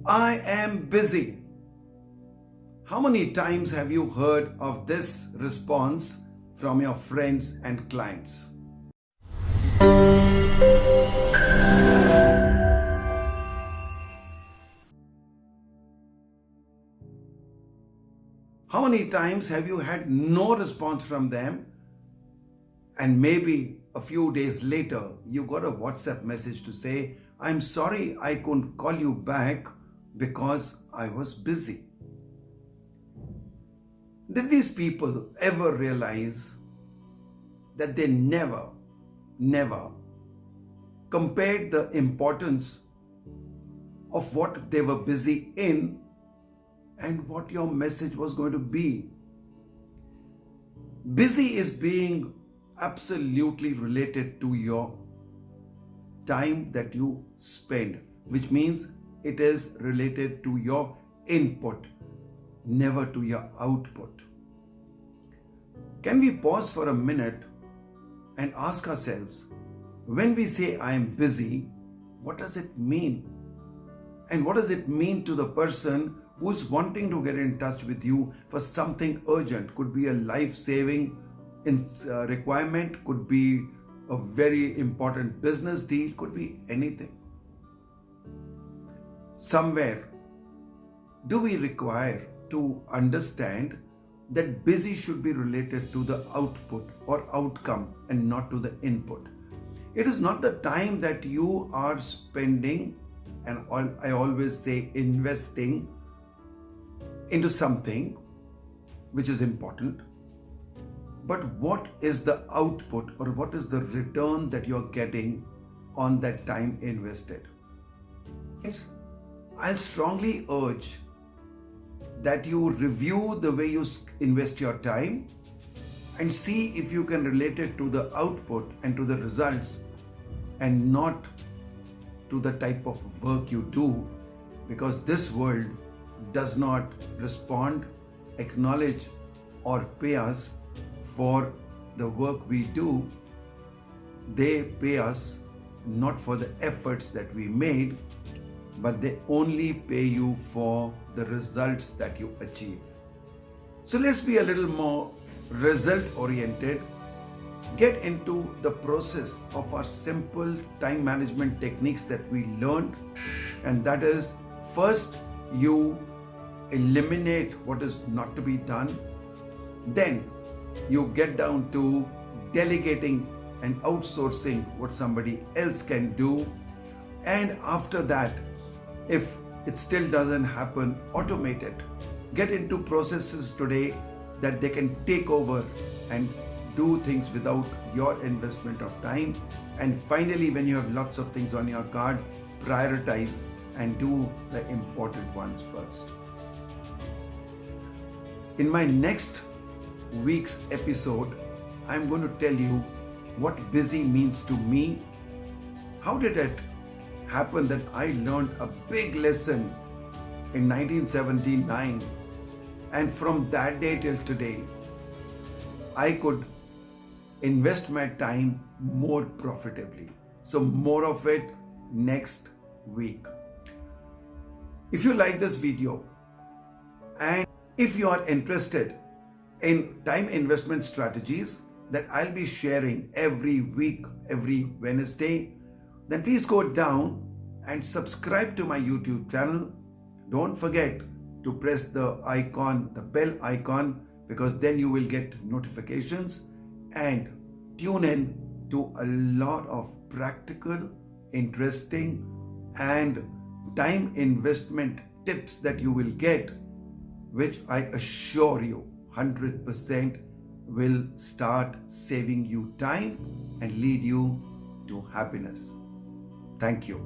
I am busy. How many times have you heard of this response from your friends and clients? How many times have you had no response from them, and maybe a few days later you got a WhatsApp message to say, I'm sorry I couldn't call you back because I was busy? Did these people ever realize that they never compared the importance of what they were busy in and what your message was going to be? Busy is being absolutely related to your time that you spend, which means it is related to your input, never to your output. Can we pause for a minute and ask ourselves, when we say I am busy, what does it mean? And what does it mean to the person who's wanting to get in touch with you for something urgent? Could be a life-saving requirement, could be a very important business deal, could be anything. Somewhere, do we require to understand that busy should be related to the output or outcome and not to the input? It is not the time that you are spending, and I always say investing into something which is important, but what is the output or what is the return that you're getting on that time invested? I'll strongly urge that you review the way you invest your time and see if you can relate it to the output and to the results and not to the type of work you do, because this world does not respond, acknowledge or pay us for the work we do. They pay us not for the efforts that we made, but they only pay you for the results that you achieve. So let's be a little more result oriented. Get into the process of our simple time management techniques that we learned, and that is, first you eliminate what is not to be done, then you get down to delegating and outsourcing what somebody else can do, and after that, if it still doesn't happen, automate it. Get into processes today that they can take over and do things without your investment of time. And finally, when you have lots of things on your card, prioritize and do the important ones first. In my next week's episode, I'm going to tell you what busy means to me. How did it happen that I learned a big lesson in 1979, and from that day till today, I could invest my time more profitably. So more of it next week. If you like this video and if you are interested in time investment strategies that I'll be sharing every week, every Wednesday, then please go down and subscribe to my YouTube channel. Don't forget to press the icon, the bell icon, because then you will get notifications, and tune in to a lot of practical, interesting and time investment tips that you will get, which I assure you 100% will start saving you time and lead you to happiness. Thank you.